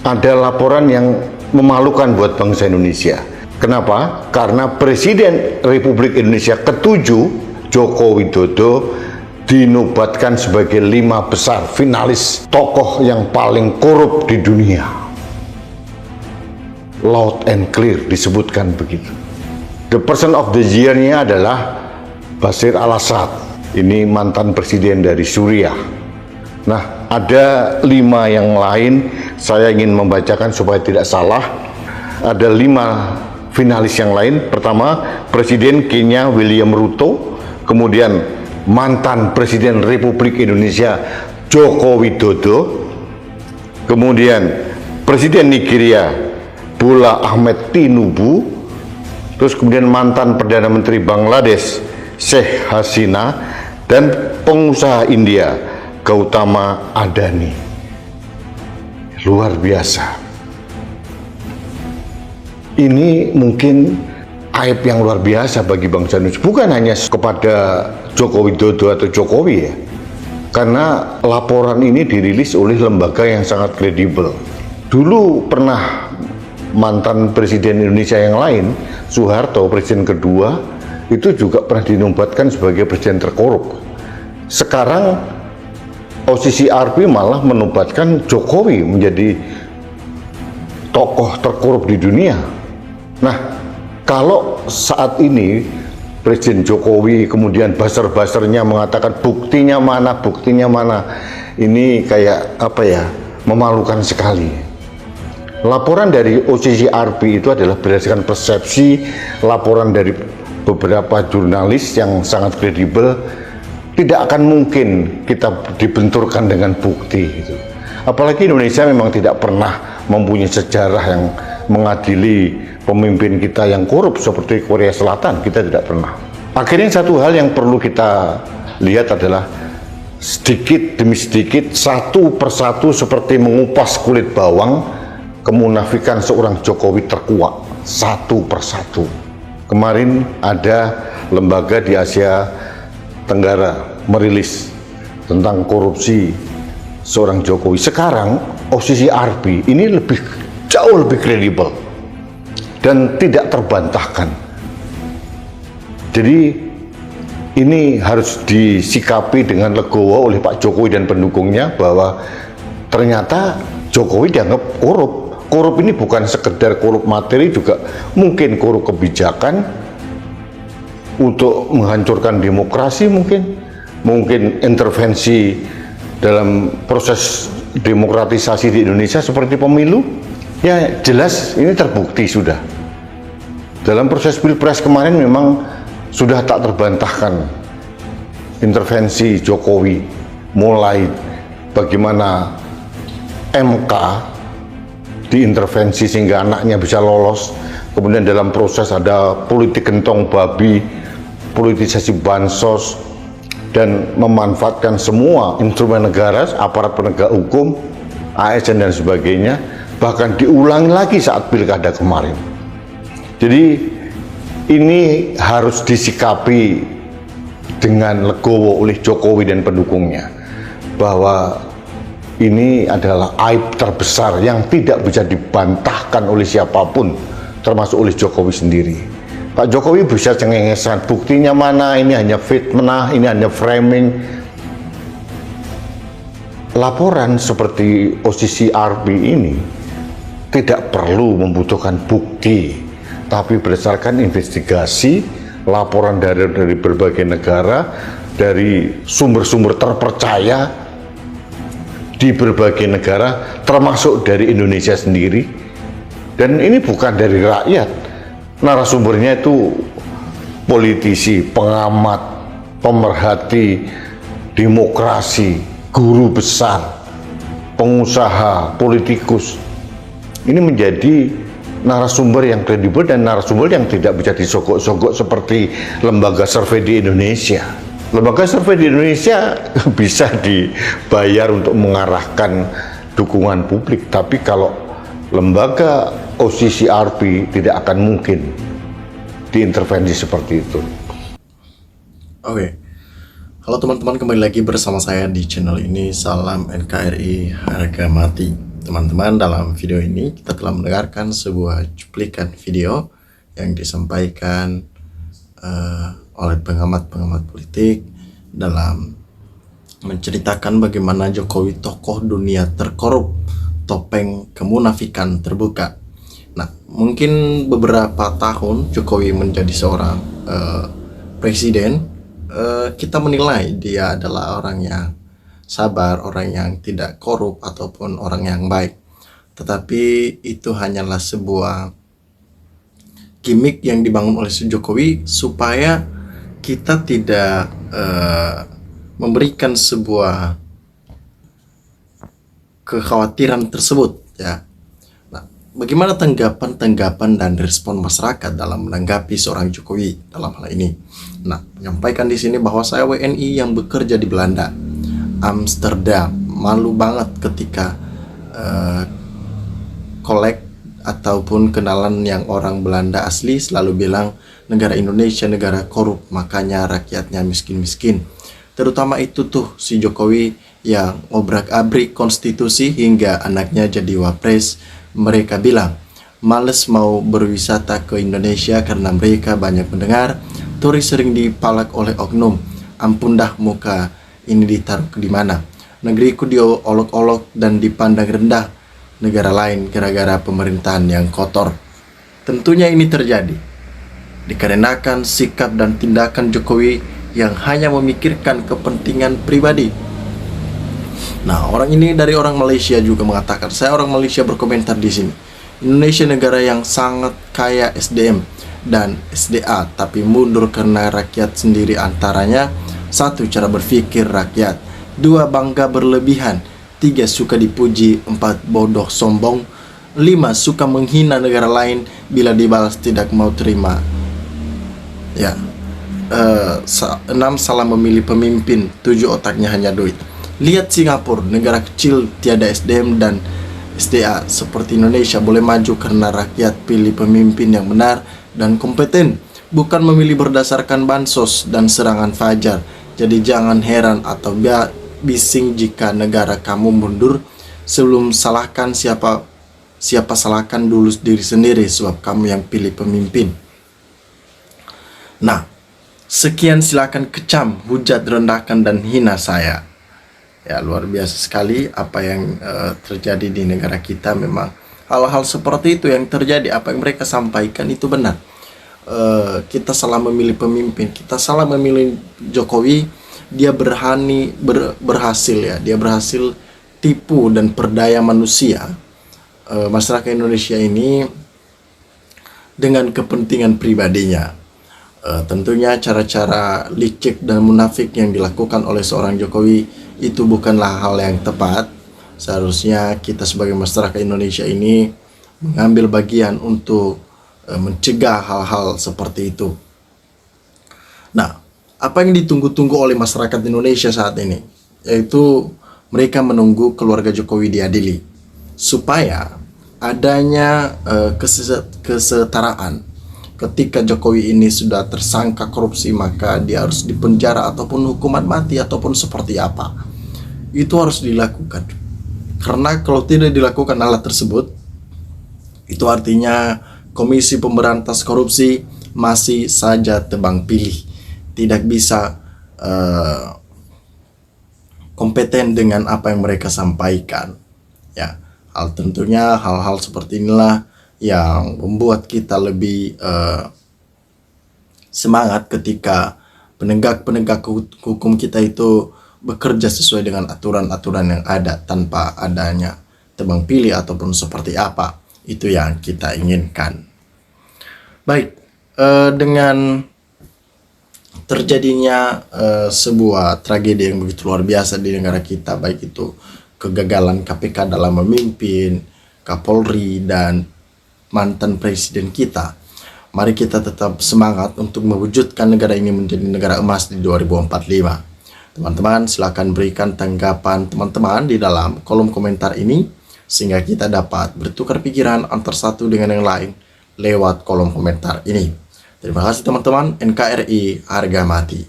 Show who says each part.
Speaker 1: ada laporan yang memalukan buat bangsa Indonesia. Kenapa? Karena Presiden Republik Indonesia ke-7, Joko Widodo, dinobatkan sebagai 5 besar finalis tokoh yang paling korup di dunia. Loud and clear disebutkan begitu. The person of the year-nya adalah Bashar al-Assad. Ini mantan presiden dari Suriah. Nah, ada 5 yang lain, saya ingin membacakan supaya tidak salah. Ada 5 finalis yang lain. Pertama, Presiden Kenya William Ruto, kemudian mantan Presiden Republik Indonesia Joko Widodo, kemudian Presiden Nigeria Bola Ahmed Tinubu, terus kemudian mantan Perdana Menteri Bangladesh Sheikh Hasina, dan pengusaha India Gautama Adani. Luar biasa. Ini mungkin aib yang luar biasa bagi bangsa Indonesia, bukan hanya kepada Joko Widodo atau Jokowi ya, karena laporan ini dirilis oleh lembaga yang sangat kredibel. Dulu pernah mantan presiden Indonesia yang lain, Soeharto, presiden kedua, itu juga pernah dinobatkan sebagai presiden terkorup. Sekarang OCCRP malah menobatkan Jokowi menjadi tokoh terkorup di dunia. Nah, kalau saat ini Presiden Jokowi kemudian buzzer-buzzernya mengatakan buktinya mana, ini kayak apa ya, memalukan sekali. Laporan dari OCCRP itu adalah berdasarkan persepsi, laporan dari beberapa jurnalis yang sangat kredibel. Tidak akan mungkin kita dibenturkan dengan bukti gitu. Apalagi Indonesia memang tidak pernah mempunyai sejarah yang mengadili pemimpin kita yang korup seperti Korea Selatan, kita tidak pernah. Akhirnya satu hal yang perlu kita lihat adalah sedikit demi sedikit, satu persatu seperti mengupas kulit bawang, kemunafikan seorang Jokowi terkuak satu persatu. Kemarin ada lembaga di Asia Tenggara merilis tentang korupsi seorang Jokowi. Sekarang OCCRP ini jauh lebih kredibel dan tidak terbantahkan. Jadi ini harus disikapi dengan legowo oleh Pak Jokowi dan pendukungnya bahwa ternyata Jokowi dianggap korup. Korup ini bukan sekedar korup materi, juga mungkin korup kebijakan untuk menghancurkan demokrasi, mungkin intervensi dalam proses demokratisasi di Indonesia seperti pemilu. Ya jelas ini terbukti sudah. Dalam proses Pilpres kemarin memang sudah tak terbantahkan intervensi Jokowi, mulai bagaimana MK diintervensi sehingga anaknya bisa lolos, kemudian dalam proses ada politik gentong babi, politisasi bansos, dan memanfaatkan semua instrumen negara, aparat penegak hukum, ASN dan sebagainya, bahkan diulangi lagi saat pilkada kemarin. Jadi ini harus disikapi dengan legowo oleh Jokowi dan pendukungnya, bahwa ini adalah aib terbesar yang tidak bisa dibantahkan oleh siapapun, termasuk oleh Jokowi sendiri. Pak Jokowi bisa cengengesan, buktinya mana, ini hanya fitnah, ini hanya framing. Laporan seperti OCCRP ini tidak perlu membutuhkan bukti, tapi berdasarkan investigasi, laporan dari berbagai negara, dari sumber-sumber terpercaya di berbagai negara, termasuk dari Indonesia sendiri. Dan ini bukan dari rakyat, narasumbernya itu politisi, pengamat, pemerhati demokrasi, guru besar, pengusaha, politikus. Ini menjadi narasumber yang kredibel dan narasumber yang tidak bisa disogok-sogok seperti lembaga survei di Indonesia. Lembaga survei di Indonesia bisa dibayar untuk mengarahkan dukungan publik, tapi kalau lembaga OCCRP tidak akan mungkin diintervensi seperti itu.
Speaker 2: Oke, halo teman-teman, kembali lagi bersama saya di channel ini. Salam NKRI harga mati. teman-teman, dalam video ini kita telah mendengarkan sebuah cuplikan video yang disampaikan oleh pengamat-pengamat politik dalam menceritakan bagaimana Jokowi tokoh dunia terkorup, topeng kemunafikan terbuka. Nah, mungkin beberapa tahun Jokowi menjadi seorang presiden, kita menilai dia adalah orang yang sabar, orang yang tidak korup ataupun orang yang baik. Tetapi itu hanyalah sebuah gimmick yang dibangun oleh Jokowi supaya kita tidak memberikan sebuah kekhawatiran tersebut, ya. Nah, bagaimana tanggapan dan respon masyarakat dalam menanggapi seorang Jokowi dalam hal ini? Nah, menyampaikan di sini bahwa saya WNI yang bekerja di Belanda, Amsterdam, malu banget ketika kolek ataupun kenalan yang orang Belanda asli selalu bilang negara Indonesia negara korup, makanya rakyatnya miskin-miskin. Terutama itu tuh si Jokowi yang obrak-abrik konstitusi hingga anaknya jadi wapres. Mereka bilang males mau berwisata ke Indonesia karena mereka banyak mendengar turis sering dipalak oleh oknum. Ampun dah, muka ini ditaruh di mana? Negeriku diolok-olok dan dipandang rendah negara lain gara-gara pemerintahan yang kotor. Tentunya ini terjadi dikarenakan sikap dan tindakan Jokowi yang hanya memikirkan kepentingan pribadi. Nah, orang ini dari orang Malaysia juga mengatakan, saya orang Malaysia berkomentar di sini. Indonesia negara yang sangat kaya SDM dan SDA, tapi mundur karena rakyat sendiri. Antaranya, 1. Cara berpikir rakyat, 2. Bangga berlebihan, 3. Suka dipuji, 4. Bodoh sombong, 5. Suka menghina negara lain, bila dibalas tidak mau terima. Ya. 6. Salah memilih pemimpin, 7. Otaknya hanya duit. Lihat Singapura, negara kecil tiada SDM dan SDA seperti Indonesia, boleh maju karena rakyat pilih pemimpin yang benar dan kompeten, bukan memilih berdasarkan bansos dan serangan fajar. Jadi jangan heran atau bising jika negara kamu mundur. Sebelum salahkan siapa salahkan dulu diri sendiri, sebab kamu yang pilih pemimpin. Nah, sekian, silakan kecam, hujat, rendahkan dan hina saya. Ya, luar biasa sekali apa yang terjadi di negara kita. Memang hal-hal seperti itu yang terjadi. Apa yang mereka sampaikan itu benar. Kita salah memilih pemimpin, kita salah memilih Jokowi. Dia berhasil, ya, dia berhasil tipu dan perdaya manusia, masyarakat Indonesia ini dengan kepentingan pribadinya. Tentunya cara-cara licik dan munafik yang dilakukan oleh seorang Jokowi itu bukanlah hal yang tepat. Seharusnya kita sebagai masyarakat Indonesia ini mengambil bagian untuk mencegah hal-hal seperti itu. Nah, apa yang ditunggu-tunggu oleh masyarakat Indonesia saat ini, yaitu mereka menunggu keluarga Jokowi diadili, supaya adanya kesetaraan. Ketika Jokowi ini sudah tersangka korupsi, maka dia harus dipenjara ataupun hukuman mati ataupun seperti apa. Itu harus dilakukan. Karena kalau tidak dilakukan hal tersebut, itu artinya Komisi Pemberantas Korupsi masih saja tebang pilih, tidak bisa kompeten dengan apa yang mereka sampaikan. Ya, tentunya hal-hal seperti inilah yang membuat kita lebih semangat ketika penegak-penegak hukum kita itu bekerja sesuai dengan aturan-aturan yang ada tanpa adanya tebang pilih ataupun seperti apa. Itu yang kita inginkan. Baik, dengan terjadinya sebuah tragedi yang begitu luar biasa di negara kita, baik itu kegagalan KPK dalam memimpin, Kapolri dan mantan presiden kita, mari kita tetap semangat untuk mewujudkan negara ini menjadi negara emas di 2045. Teman-teman, silakan berikan tanggapan teman-teman di dalam kolom komentar ini, sehingga kita dapat bertukar pikiran antar satu dengan yang lain lewat kolom komentar ini. Terima kasih teman-teman. NKRI harga mati.